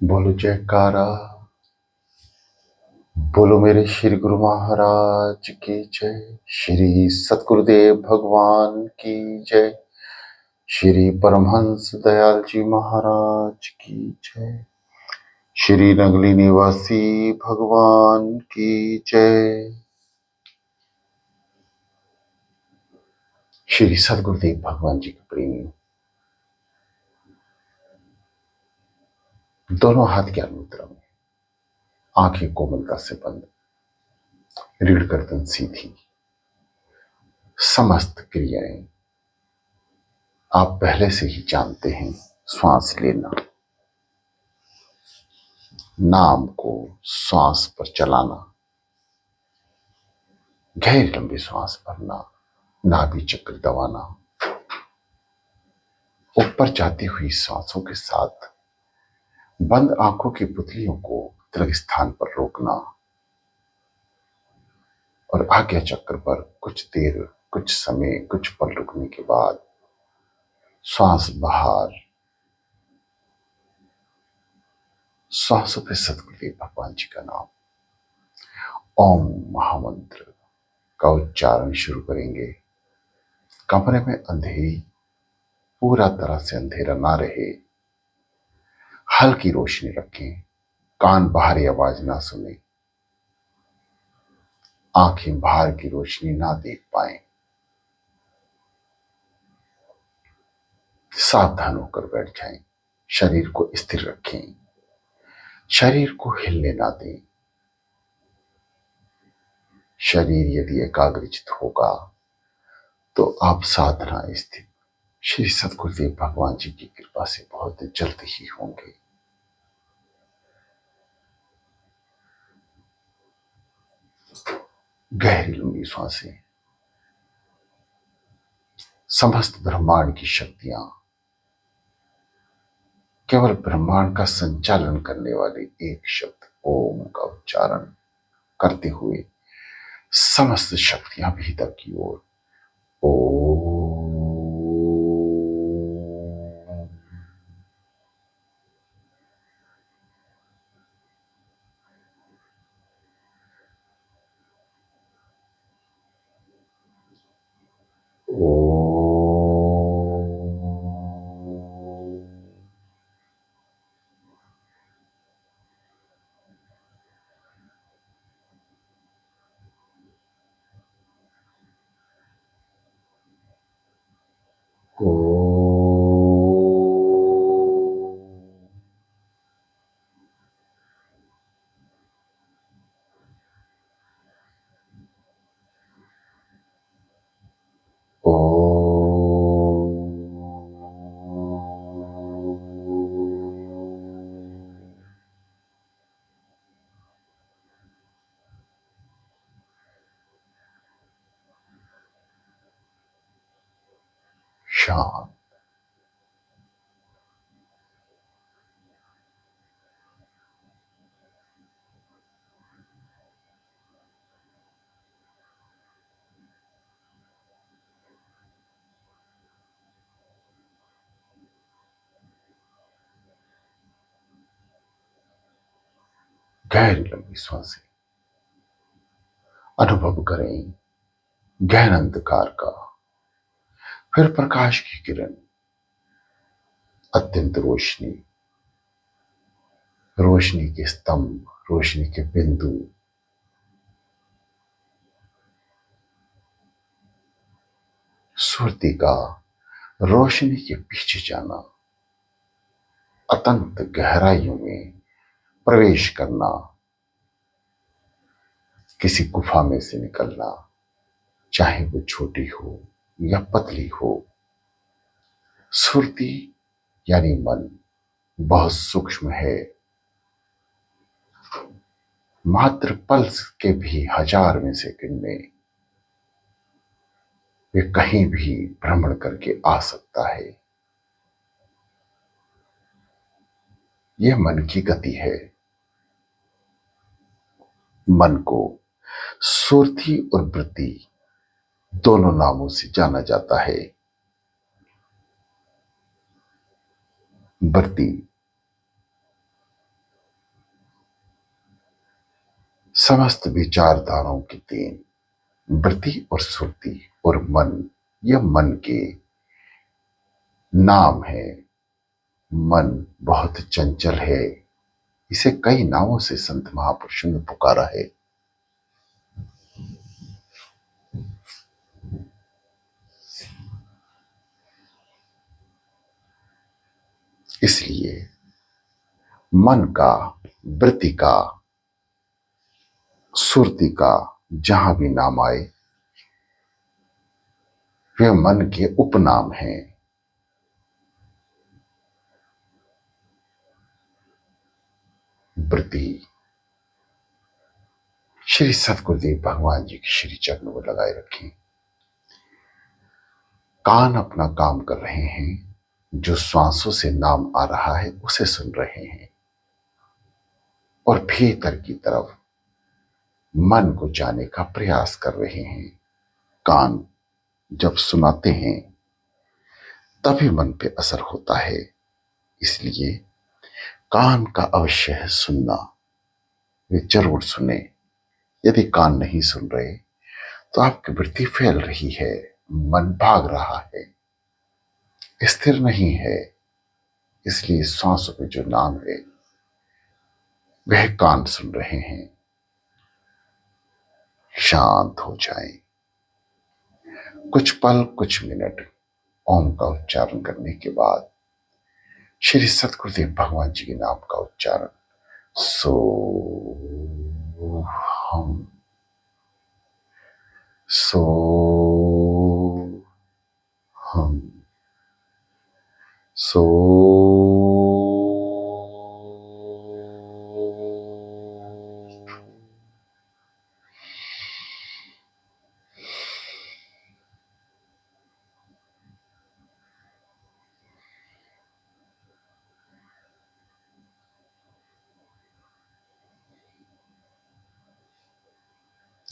बोलो जयकारा। बोलो मेरे श्री गुरु महाराज की जय। श्री सतगुरुदेव भगवान की जय। श्री परमहंस दयाल जी महाराज की जय। श्री नगली निवासी भगवान की जय। श्री सतगुरुदेव भगवान जी के प्रेमी, दोनों हाथ ज्ञान मुद्रा में, आंखें कोमलता से बंद, रीढ़ गर्दन सीधी, समस्त क्रियाएं आप पहले से ही जानते हैं। श्वास लेना, नाम को श्वास पर चलाना, गहरी लंबी श्वास भरना, नाभि चक्र दबाना, ऊपर जाती हुई सांसों के साथ बंद आंखों की पुतलियों को तिलक स्थान पर रोकना और आज्ञा चक्र पर कुछ देर, कुछ समय, कुछ पल रुकने के बाद श्वास बाहर, श्वासों पे सतगुरुदेव भगवान जी का नाम, ओम महामंत्र का उच्चारण शुरू करेंगे। कमरे में अंधेरी, पूरा तरह से अंधेरा ना रहे, हल्की रोशनी रखें, कान बाहरी आवाज ना सुने, आंखें बाहर की रोशनी ना देख पाए। सावधान होकर बैठ जाएं, शरीर को स्थिर रखें, शरीर को हिलने ना दें। शरीर यदि एकाग्रचित होगा तो आप साधना स्थित श्री सतगुरुदेव भगवान जी की कृपा से बहुत जल्द ही होंगे। गहरी लंबी सांसें। समस्त ब्रह्मांड की शक्तियां केवल ब्रह्मांड का संचालन करने वाले एक शब्द ओम का उच्चारण करते हुए समस्त शक्तियां भीतर की ओर ओम। शांत। गहरी लंबी सांसें। अनुभव करें गहन अंधकार का, फिर प्रकाश की किरण, अत्यंत रोशनी, रोशनी के स्तंभ, रोशनी के बिंदु, सुरती का रोशनी के पीछे जाना, अतंत गहराइयों में प्रवेश करना, किसी गुफा में से निकलना, चाहे वो छोटी हो या पतली हो। सुरती यानी मन बहुत सूक्ष्म है, मात्र पल्स के भी हजार में सेकंड में वे कहीं भी भ्रमण करके आ सकता है। यह मन की गति है। मन को सुरती और वृत्ति दोनों नामों से जाना जाता है। वृत्ति समस्त विचारधाराओं की देन वृत्ति और सुरति और मन, यह मन के नाम है। मन बहुत चंचल है, इसे कई नामों से संत महापुरुषों ने पुकारा है। इसलिए मन का, वृत्ति का, सुरति का जहां भी नाम आए वे मन के उपनाम हैं। वृत्ति श्री सतगुरुदेव भगवान जी के श्री चरणों में लगाए रखें। कान अपना काम कर रहे हैं, जो श्वासों से नाम आ रहा है उसे सुन रहे हैं, और भीतर की तरफ मन को जाने का प्रयास कर रहे हैं। कान जब सुनाते हैं तभी मन पे असर होता है, इसलिए कान का अवश्य है सुनना, वे जरूर सुने। यदि कान नहीं सुन रहे तो आपकी वृत्ति फैल रही है, मन भाग रहा है, स्थिर नहीं है। इसलिए सांसों पे जो नाम है वह कान सुन रहे हैं। शांत हो जाएं, कुछ पल, कुछ मिनट ओम का उच्चारण करने के बाद श्री सतगुरुदेव भगवान जी के नाम का उच्चारण सो हम, सो हम, सो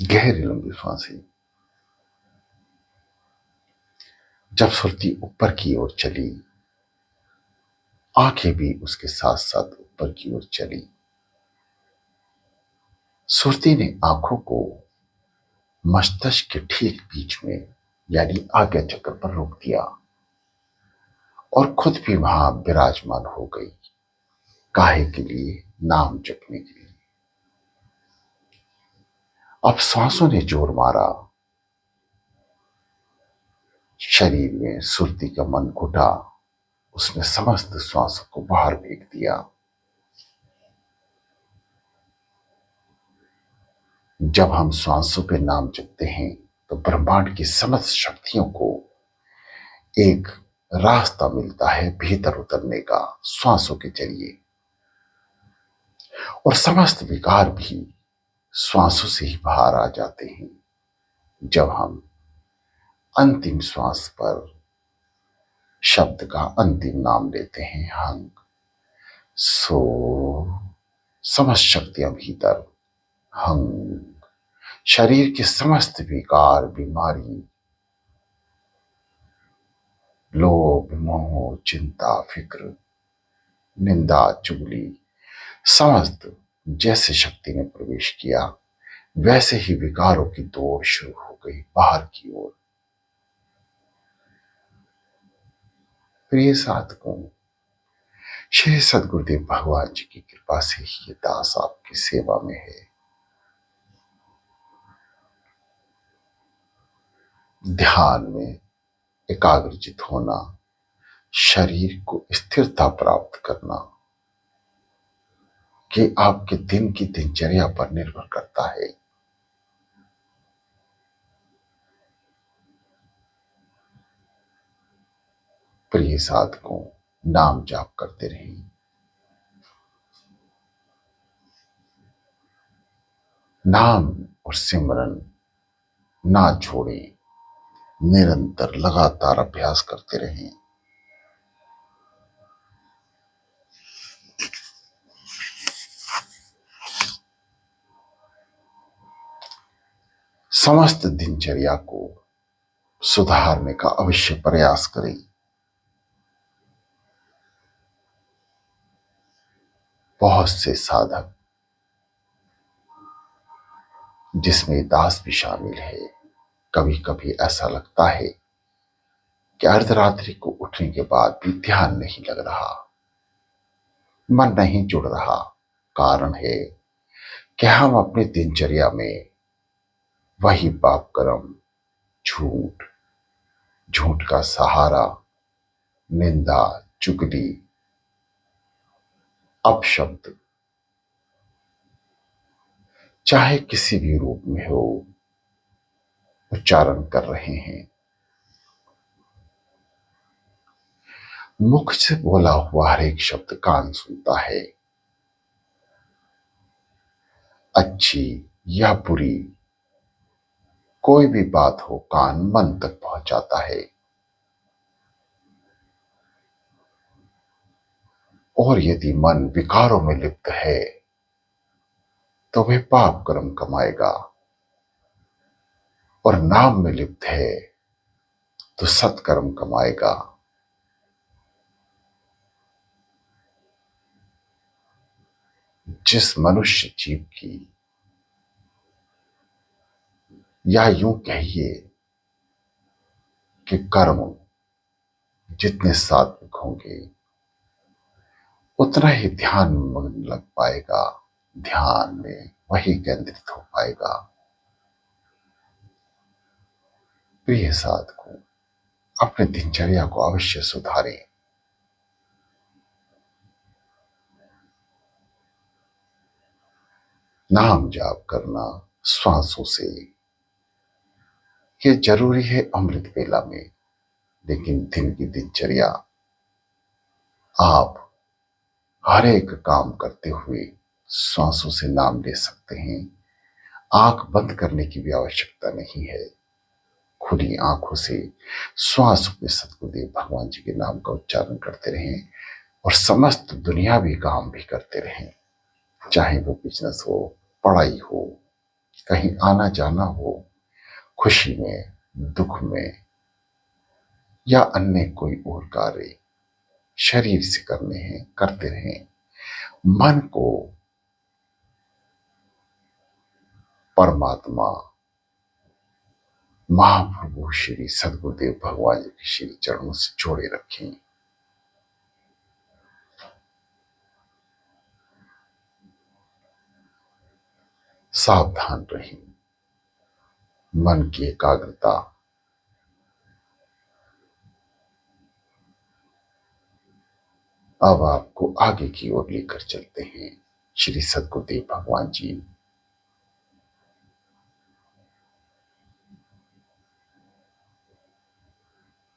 गहरी लंबी सांसें। जब सुरती ऊपर की ओर चली, आंखें भी उसके साथ साथ ऊपर की ओर चली। सुरती ने आंखों को मस्तिष्क के ठीक बीच में यानी आज्ञा चक्र पर रोक दिया और खुद भी वहां विराजमान हो गई। काहे के लिए? नाम जपने के लिए। अब सांसों ने जोर मारा, शरीर में सुरती का मन घुटा, उसने समस्त श्वासों को बाहर फेंक दिया। जब हम श्वासों पे नाम जपते हैं तो ब्रह्मांड की समस्त शक्तियों को एक रास्ता मिलता है भीतर उतरने का श्वासों के जरिए, और समस्त विकार भी श्वासों से ही बाहर आ जाते हैं। जब हम अंतिम श्वास पर शब्द का अंतिम नाम लेते हैं हंग, सो, समस्त शक्तियां भीतर, हंग, शरीर के समस्त विकार, बीमारी, लोभ, मोह, चिंता, फिक्र, निंदा, चुगली, समस्त जैसे शक्ति ने प्रवेश किया वैसे ही विकारों की दौड़ शुरू हो गई बाहर की ओर। प्रिय साधकों, श्री सदगुरुदेव भगवान जी की कृपा से ही ये दास आपकी सेवा में है। ध्यान में एकाग्रचित होना, शरीर को स्थिरता प्राप्त करना, कि आपके दिन की दिनचर्या पर निर्भर करता है। प्रिय साधकों, नाम जाप करते रहें। नाम और सिमरन ना छोड़ें, निरंतर लगातार अभ्यास करते रहें। समस्त दिनचर्या को सुधारने का अवश्य प्रयास करें। बहुत से साधक जिसमें दास भी शामिल है। कभी कभी ऐसा लगता है कि अर्धरात्रि को उठने के बाद भी ध्यान नहीं लग रहा, मन नहीं जुड़ रहा। कारण है कि हम अपनी दिनचर्या में वही पाप कर्म, झूठ, झूठ का सहारा, निंदा, चुगली, अपशब्द, चाहे किसी भी रूप में हो, उच्चारण कर रहे हैं। मुख से बोला हुआ हर एक शब्द कान सुनता है, अच्छी या बुरी कोई भी बात हो कान मन तक पहुंच जाता है। और यदि मन विकारों में लिप्त है तो वह पाप कर्म कमाएगा, और नाम में लिप्त है तो सत्कर्म कमाएगा। जिस मनुष्य जीव की, या यूं कहिए कि कर्म जितने सात्विक होंगे उतना ही ध्यान में मग्न लग पाएगा, ध्यान में वही केंद्रित हो पाएगा। प्रिय साधकों, अपने दिनचर्या को अवश्य सुधारें। नाम जाप करना श्वासों से, यह जरूरी है अमृत वेला में। लेकिन दिन की दिनचर्या आप हर एक काम करते हुए श्वासों से नाम ले सकते हैं। आंख बंद करने की भी आवश्यकता नहीं है। खुली आंखों से श्वास में सतगुरुदेव भगवान जी के नाम का उच्चारण करते रहें और समस्त दुनियावी काम भी करते रहें। चाहे वो बिजनेस हो, पढ़ाई हो, कहीं आना जाना हो, खुशी में, दुख में, या अन्य कोई और कार्य शरीर से करने हैं, करते रहें। मन को परमात्मा महाप्रभु श्री सदगुरुदेव भगवान जी के श्री चरणों से जोड़े रखें। सावधान रहें। मन की एकाग्रता अब आपको आगे की ओर लेकर चलते हैं। श्री सदगुरुदेव भगवान जी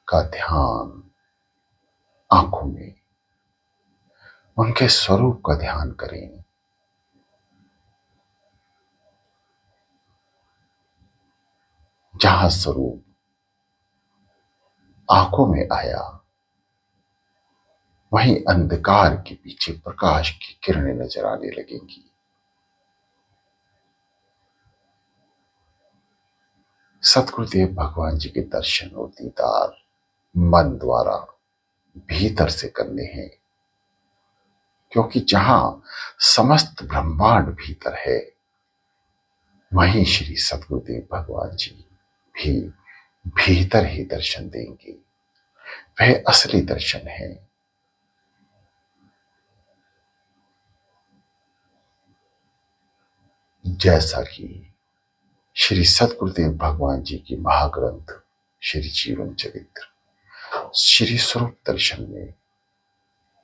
का ध्यान आंखों में, उनके स्वरूप का ध्यान करें। जहां स्वरूप आंखों में आया, वहीं अंधकार के पीछे प्रकाश की किरणें नजर आने लगेंगी। सतगुरुदेव भगवान जी के दर्शन और दीदार मन द्वारा भीतर से करने हैं, क्योंकि जहां समस्त ब्रह्मांड भीतर है, वहीं श्री सतगुरुदेव भगवान जी भी भीतर ही दर्शन देंगे। वह असली दर्शन है। जैसा कि श्री सतगुरुदेव भगवान जी की महाग्रंथ श्री जीवन चरित्र श्री स्वरूप दर्शन में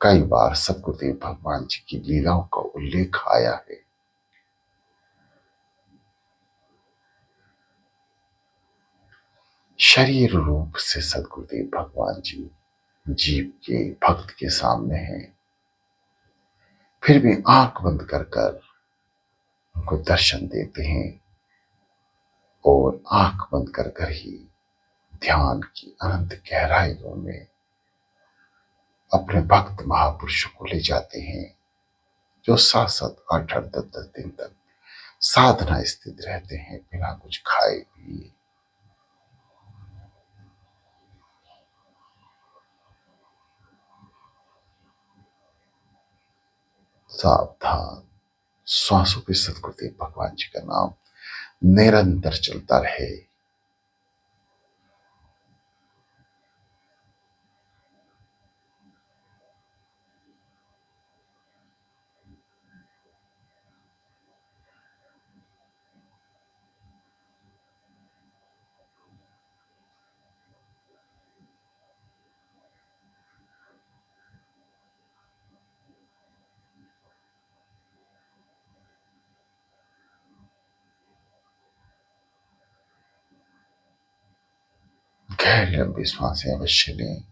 कई बार सतगुरुदेव भगवान जी की लीलाओं का उल्लेख आया है। शरीर रूप से सतगुरुदेव भगवान जी जीव के भक्त के सामने हैं, फिर भी आंख बंद कर कर उनको दर्शन देते हैं और आंख बंद कर कर ही ध्यान की अनंत गहराइयों में अपने भक्त महापुरुषों को ले जाते हैं, जो 7-7, 8-8, 10-10 दिन तक साधना स्थित रहते हैं बिना कुछ खाए पिए। सावधान। श्वासों पे सतगुरुदेव भगवान जी का नाम निरंतर चलता रहे। गहरी लंबी सांसें अवश्य लें।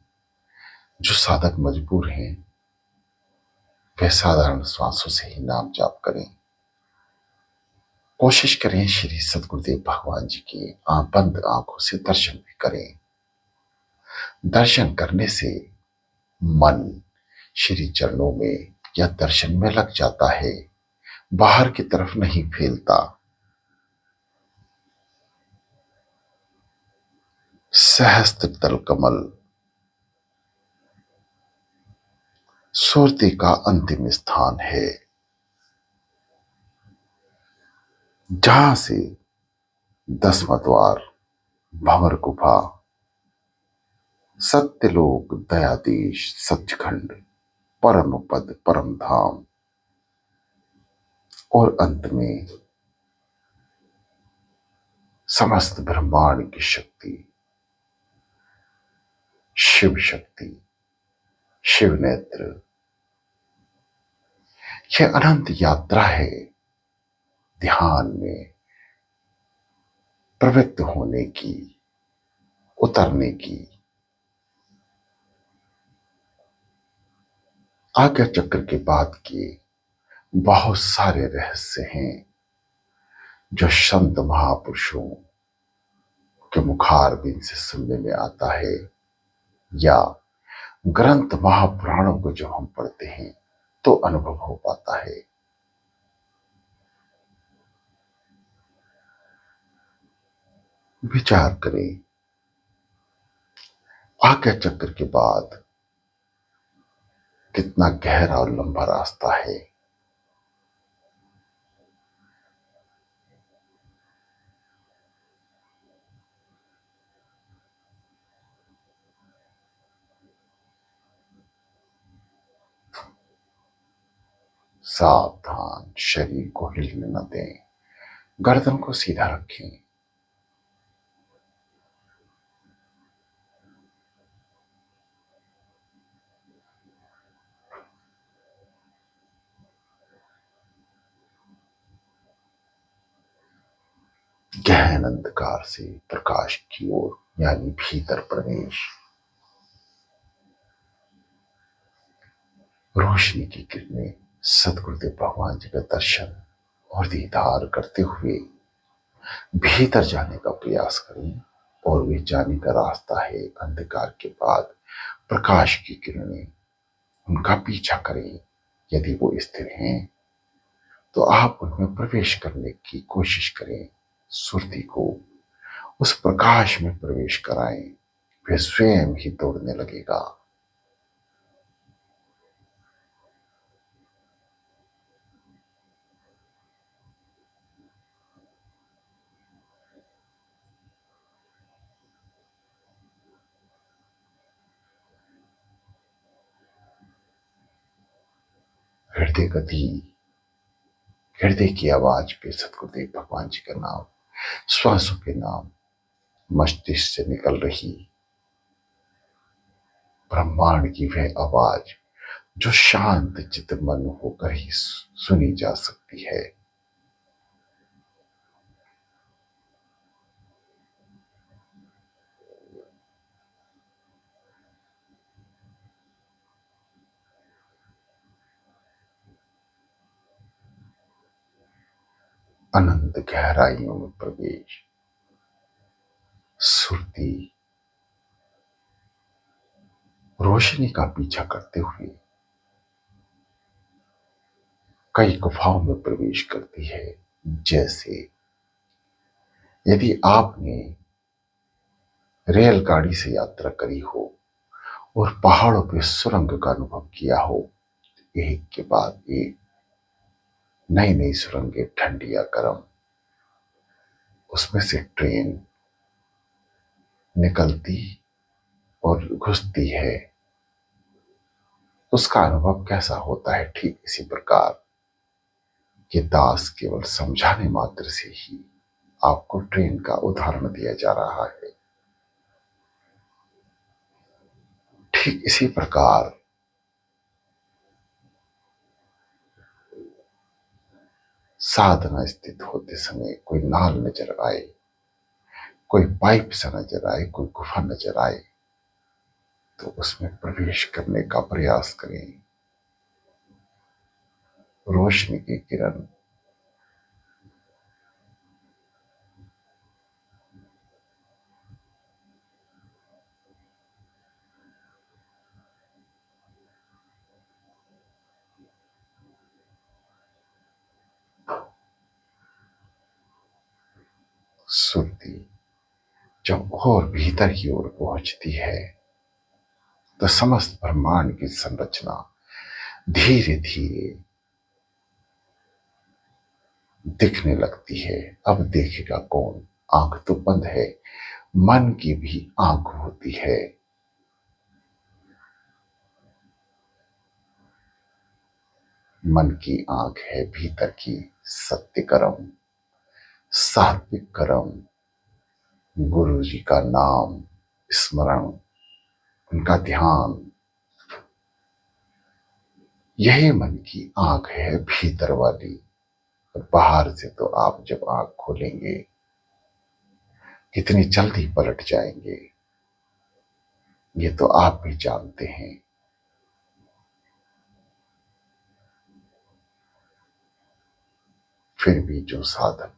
जो साधक मजबूर हैं वे साधारण श्वासों से ही नाम जाप करें। कोशिश करें श्री सदगुरुदेव भगवान जी की बंद आंखों से दर्शन भी करें। दर्शन करने से मन श्री चरणों में या दर्शन में लग जाता है, बाहर की तरफ नहीं फैलता। सहस्त्र तल कमल सुरती का अंतिम स्थान है, जहां से 10वां द्वार भंवर गुफा, सत्यलोक, दयादेश, सचखंड, परम पद, परम धाम और अंत में समस्त ब्रह्मांड की शक्ति, शिव शक्ति, शिव नेत्र। यह अनंत यात्रा है ध्यान में प्रवृत्त होने की, उतरने की। आज्ञा चक्र के बाद के बहुत सारे रहस्य हैं जो संत महापुरुषों के मुखारबिंद से सुनने में आता है, या ग्रंथ महापुराणों को जब हम पढ़ते हैं तो अनुभव हो पाता है। विचार करें, आज्ञा चक्र के बाद कितना गहरा और लंबा रास्ता है। सावधान, शरीर को हिलने न दें, गर्दन को सीधा रखें। गहन अंधकार से प्रकाश की ओर यानी भीतर प्रवेश। रोशनी की किरणें सदगुरुदेव भगवान जी का दर्शन और दीदार करते हुए भीतर जाने का प्रयास करें। और वे जाने का रास्ता है अंधकार के बाद प्रकाश की किरणें, उनका पीछा करें। यदि वो स्थिर हैं तो आप उनमें प्रवेश करने की कोशिश करें। सुरती को उस प्रकाश में प्रवेश कराएं, वे स्वयं ही दौड़ने लगेगा। हृदय गति, हृदय की आवाज पे सतगुरुदेव भगवान जी का नाम, श्वासों के नाम मस्तिष्क से निकल रही ब्रह्मांड की वह आवाज जो शांत चित्त मन होकर ही सुनी जा सकती है। अनंत गहराइयों में प्रवेश। सुरती रोशनी का पीछा करते हुए कई गुफाओं में प्रवेश करती है। जैसे यदि आपने रेलगाड़ी से यात्रा करी हो और पहाड़ों पे सुरंग का अनुभव किया हो, एक के बाद एक नई नई सुरंगें, ठंडी या गर्म, उसमें से ट्रेन निकलती और घुसती है, उसका अनुभव कैसा होता है, ठीक इसी प्रकार ये दास केवल समझाने मात्र से ही आपको ट्रेन का उदाहरण दिया जा रहा है। ठीक इसी प्रकार साधना स्थित होते समय कोई नाल नजर आए, कोई पाइप सा नजर आए, कोई गुफा नजर आए, तो उसमें प्रवेश करने का प्रयास करें। रोशनी की किरण सुनती जब और भीतर की ओर पहुंचती है, तो समस्त ब्रह्मांड की संरचना धीरे धीरे दिखने लगती है। अब देखेगा कौन, आंख तो बंद है, मन की भी आंख होती है। मन की आंख है भीतर की सत्य कर्म, सात्विक कर्म, गुरु जी का नाम स्मरण, उनका ध्यान, यही मन की आंख है भीतर वाली। बाहर से तो आप जब आंख खोलेंगे कितनी जल्दी पलट जाएंगे, ये तो आप भी जानते हैं। फिर भी जो साधक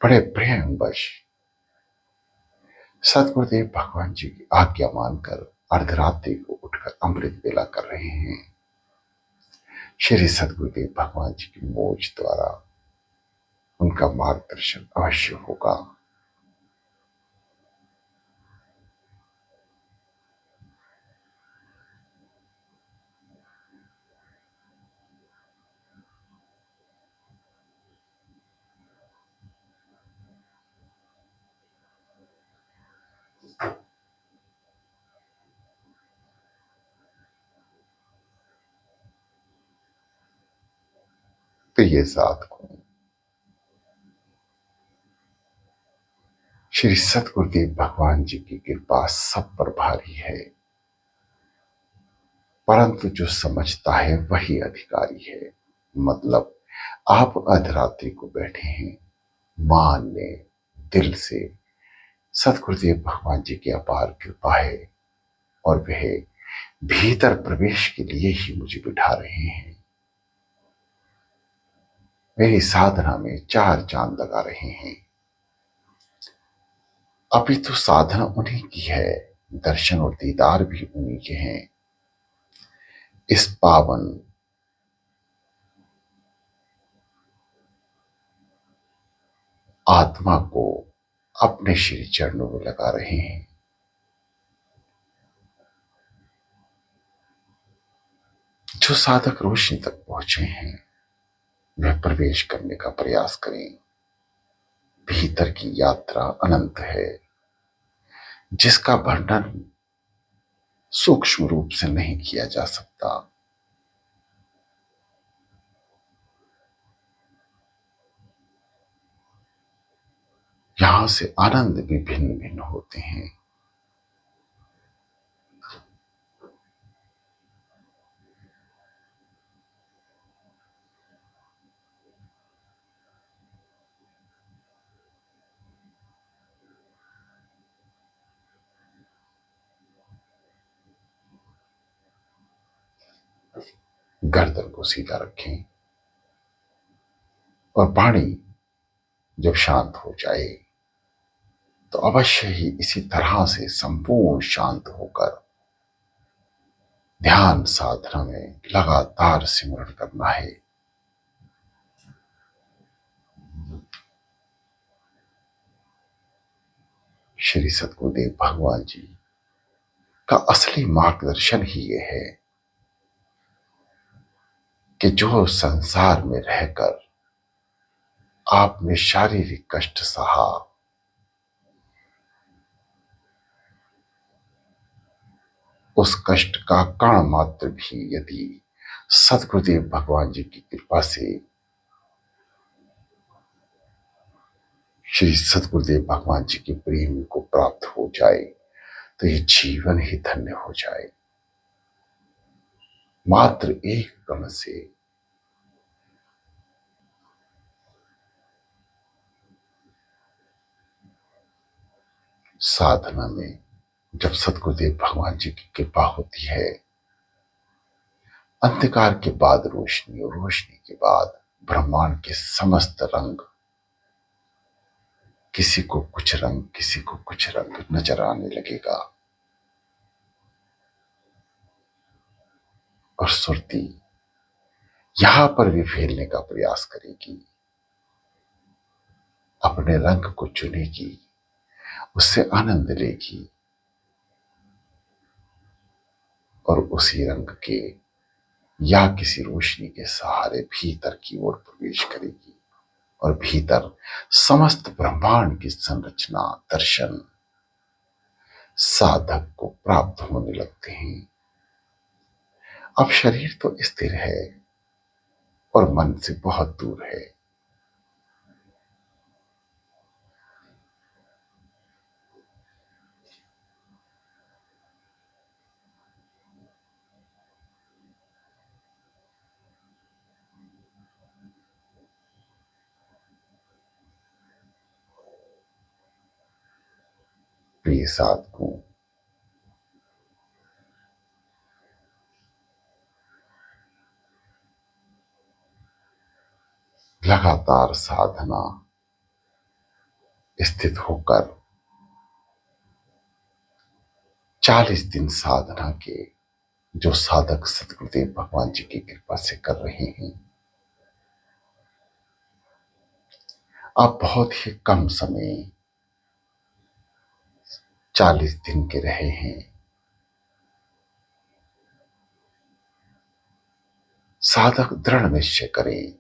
बड़े प्रेम वश सदगुरुदेव भगवान जी की आज्ञा मानकर अर्धरात्रि को उठकर अमृत वेला कर रहे हैं, श्री सदगुरुदेव भगवान जी की मोज द्वारा उनका मार्गदर्शन अवश्य होगा। प्रिय साधकों, श्री सदगुरुदेव भगवान जी की कृपा सब पर भारी है, परंतु जो समझता है वही अधिकारी है। मतलब आप अर्धरात्रि को बैठे हैं, मान ले दिल से सदगुरुदेव भगवान जी की अपार कृपा है और वह भीतर प्रवेश के लिए ही मुझे बिठा रहे हैं, मेरी साधना में चार चांद लगा रहे हैं। अभी तो साधना उन्हीं की है, दर्शन और दीदार भी उन्हीं के हैं। इस पावन आत्मा को अपने श्री चरणों में लगा रहे हैं। जो साधक रोशनी तक पहुंचे हैं वह प्रवेश करने का प्रयास करें। भीतर की यात्रा अनंत है, जिसका वर्णन सूक्ष्म रूप से नहीं किया जा सकता। यहां से आनंद भी भिन्न भिन्न होते हैं। गर्दन को सीधा रखें और वाणी जब शांत हो जाए तो अवश्य ही इसी तरह से संपूर्ण शांत होकर ध्यान साधना में लगातार सिमरण करना है। श्री सद्गुरुदेव भगवान जी का असली मार्गदर्शन ही ये है कि जो संसार में रहकर आपने शारीरिक कष्ट सहा, उस कष्ट का कण मात्र भी यदि सद्गुरुदेव भगवान जी की कृपा से श्री सद्गुरुदेव भगवान जी के प्रेम को प्राप्त हो जाए तो ये जीवन ही धन्य हो जाए। मात्र एक कण से साधना में जब सद्गुरुदेव भगवान जी की कृपा होती है, अंधकार के बाद रोशनी और रोशनी के बाद ब्रह्मांड के समस्त रंग, किसी को कुछ रंग किसी को कुछ रंग नजर आने लगेगा और सुरती यहां पर भी फैलने का प्रयास करेगी, अपने रंग को चुनेगी, उससे आनंद लेगी और उसी रंग के या किसी रोशनी के सहारे भीतर की ओर प्रवेश करेगी और भीतर समस्त ब्रह्मांड की संरचना दर्शन साधक को प्राप्त होने लगते हैं। अब शरीर तो स्थिर है और मन से बहुत दूर है। प्रिय साधकों, लगातार साधना स्थित होकर 40 दिन साधना के जो साधक सतगुरुदेव भगवान जी की कृपा से कर रहे हैं, आप बहुत ही कम समय 40 दिन के रहे हैं। साधक दृढ़ निश्चय करें,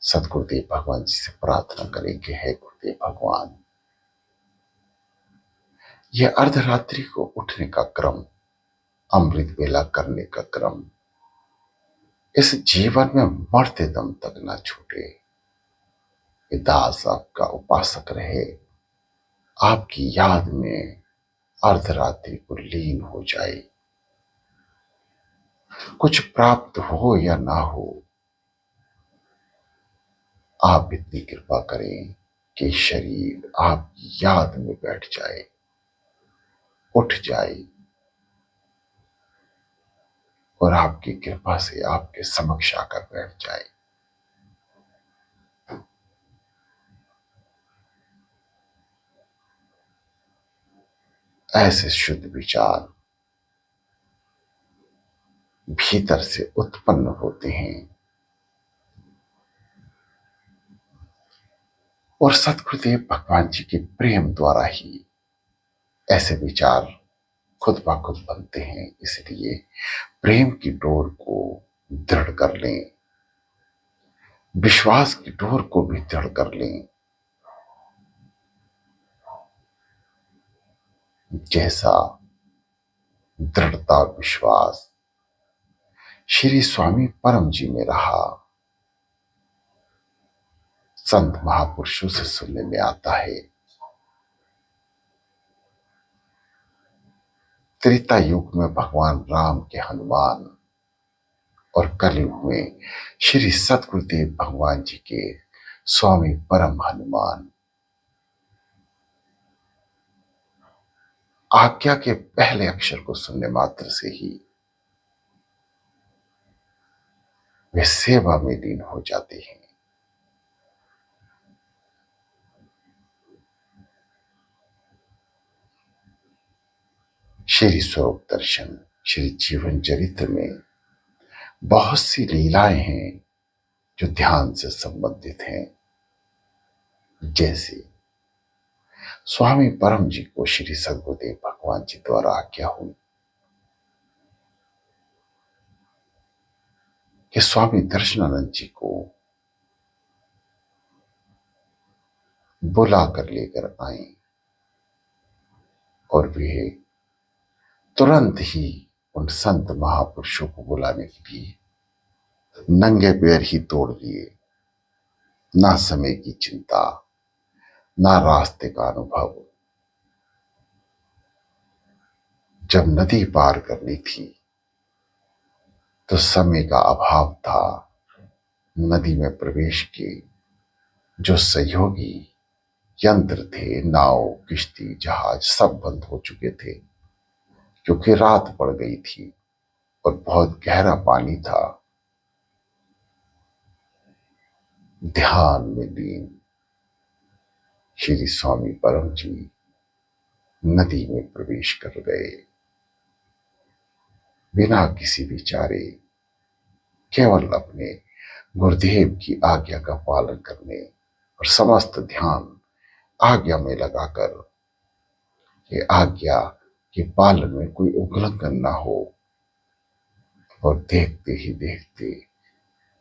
सतगुरुदेव भगवान जी से प्रार्थना करें कि हे गुरुदेव भगवान, यह अर्धरात्रि को उठने का क्रम, अमृत वेला करने का क्रम इस जीवन में मरते दम तक ना छूटे। ये दास आपका उपासक रहे, आपकी याद में अर्धरात्रि को लीन हो जाए। कुछ प्राप्त हो या ना हो, आप इतनी कृपा करें कि शरीर आपकी याद में बैठ जाए, उठ जाए और आपकी कृपा से आपके समक्ष आकर बैठ जाए। ऐसे शुद्ध विचार भीतर से उत्पन्न होते हैं और सतगुरुदेव भगवान जी के प्रेम द्वारा ही ऐसे विचार खुद ब खुद बनते हैं। इसलिए प्रेम की डोर को दृढ़ कर लें, विश्वास की डोर को भी दृढ़ कर लें। जैसा दृढ़ता विश्वास श्री स्वामी परम जी में रहा, संत महापुरुषों से सुनने में आता है, त्रेता युग में भगवान राम के हनुमान और कलयुग में श्री सतगुरुदेव भगवान जी के स्वामी परम हनुमान आज्ञा के पहले अक्षर को सुनने मात्र से ही वे सेवा में लीन हो जाते हैं। श्री स्वरूप दर्शन श्री जीवन चरित्र में बहुत सी लीलाएं हैं जो ध्यान से संबंधित हैं। जैसे स्वामी परम जी को श्री सद्गुरुदेव भगवान जी द्वारा आज्ञा हुई कि स्वामी दर्शनानंद जी को बुला कर लेकर आए और वे तुरंत ही उन संत महापुरुषों को बुलाने के लिए नंगे पैर ही तोड़ दिए। ना समय की चिंता, ना रास्ते का अनुभव। जब नदी पार करनी थी तो समय का अभाव था। नदी में प्रवेश के जो सहयोगी यंत्र थे, नाव, किश्ती, जहाज, सब बंद हो चुके थे क्योंकि रात पड़ गई थी और बहुत गहरा पानी था। ध्यान में लीन श्री स्वामी परम जी नदी में प्रवेश कर गए, बिना किसी विचारे, केवल अपने गुरुदेव की आज्ञा का पालन करने और समस्त ध्यान आज्ञा में लगाकर, ये आज्ञा के पालन में कोई उल्लंघन ना हो। और देखते ही देखते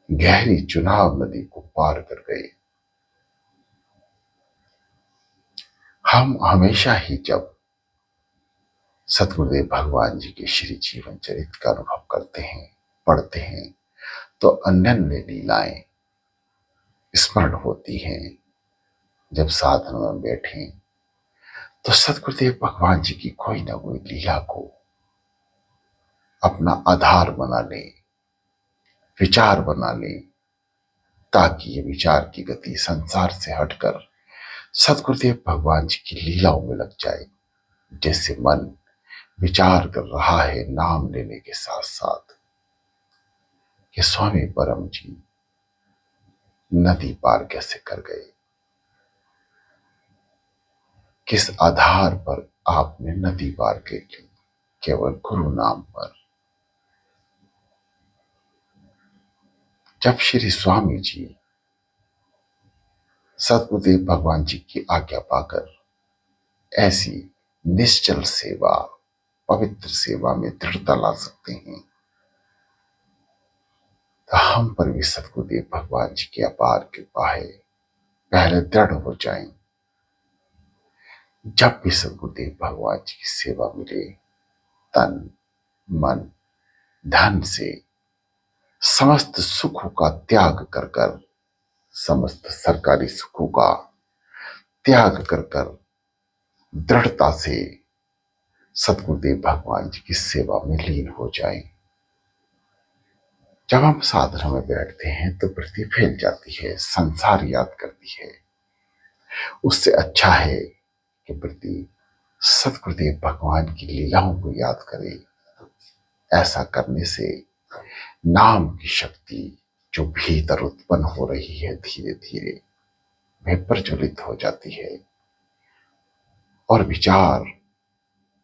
गहरी चुनाव नदी को पार कर गए। हम हमेशा ही जब सतगुरुदेव भगवान जी के श्री जीवन चरित्र का अनुभव करते हैं, पढ़ते हैं, तो अन्य लीलाएं स्मरण होती हैं। जब साधन में बैठे तो सतगुरुदेव भगवान जी की कोई ना कोई लीला को अपना आधार बना ले, विचार बना ले, ताकि ये विचार की गति संसार से हटकर सतगुरुदेव भगवान जी की लीलाओं में लग जाए। जैसे मन विचार कर रहा है नाम लेने के साथ साथ कि स्वामी परम जी नदी पार कैसे कर गए, किस आधार पर आपने नदी पार की, केवल गुरु नाम पर। जब श्री स्वामी जी सतगुरुदेव भगवान जी की आज्ञा पाकर ऐसी निश्चल सेवा, पवित्र सेवा में दृढ़ता ला सकते हैं, तो हम पर भी सतगुरुदेव भगवान जी की अपार कृपा है। पहले दृढ़ हो जाएं। जब भी सतगुरुदेव भगवान जी की सेवा मिले, तन, मन, धन से समस्त सुखों का त्याग कर कर, समस्त सरकारी सुखों का त्याग कर कर दृढ़ता से सतगुरुदेव भगवान जी की सेवा में लीन हो जाएं। जब हम साधना में बैठते हैं तो वृत्ति फैल जाती है, संसार याद करती है। उससे अच्छा है कि वृत्ति सतगुरुदेव भगवान की लीलाओं को याद करे। ऐसा करने से नाम की शक्ति जो भीतर उत्पन्न हो रही है, धीरे धीरे वह प्रज्वलित हो जाती है और विचार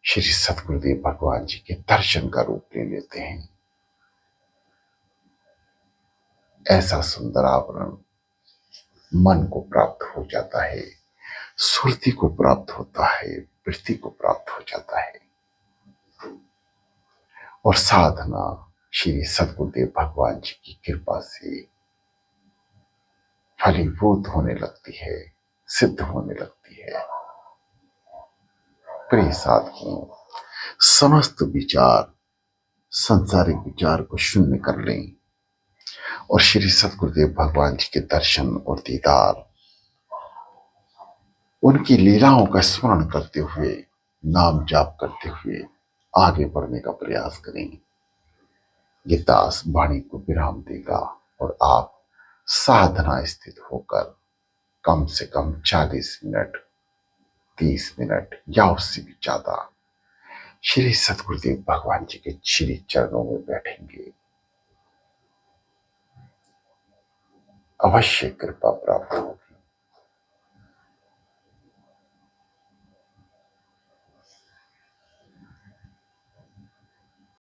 श्री सतगुरुदेव भगवान जी के दर्शन का रूप ले लेते हैं। ऐसा सुंदर आवरण मन को प्राप्त हो जाता है, सुरति को प्राप्त होता है, वृत्ति को प्राप्त हो जाता है और साधना श्री सतगुरुदेव भगवान जी की कृपा से फलीभूत होने लगती है, सिद्ध होने लगती है। प्रिय साधकों, समस्त विचार, संसारिक विचार को शून्य कर लें और श्री सतगुरुदेव भगवान जी के दर्शन और दीदार, उनकी लीलाओं का स्मरण करते हुए, नाम जाप करते हुए आगे बढ़ने का प्रयास करें। ये दास वाणी को विराम देगा और आप साधना स्थित होकर कम से कम 40 मिनट, 30 मिनट या उससे भी ज्यादा श्री सतगुरुदेव भगवान जी के श्री चरणों में बैठेंगे। अवश्य कृपा प्राप्त होगी।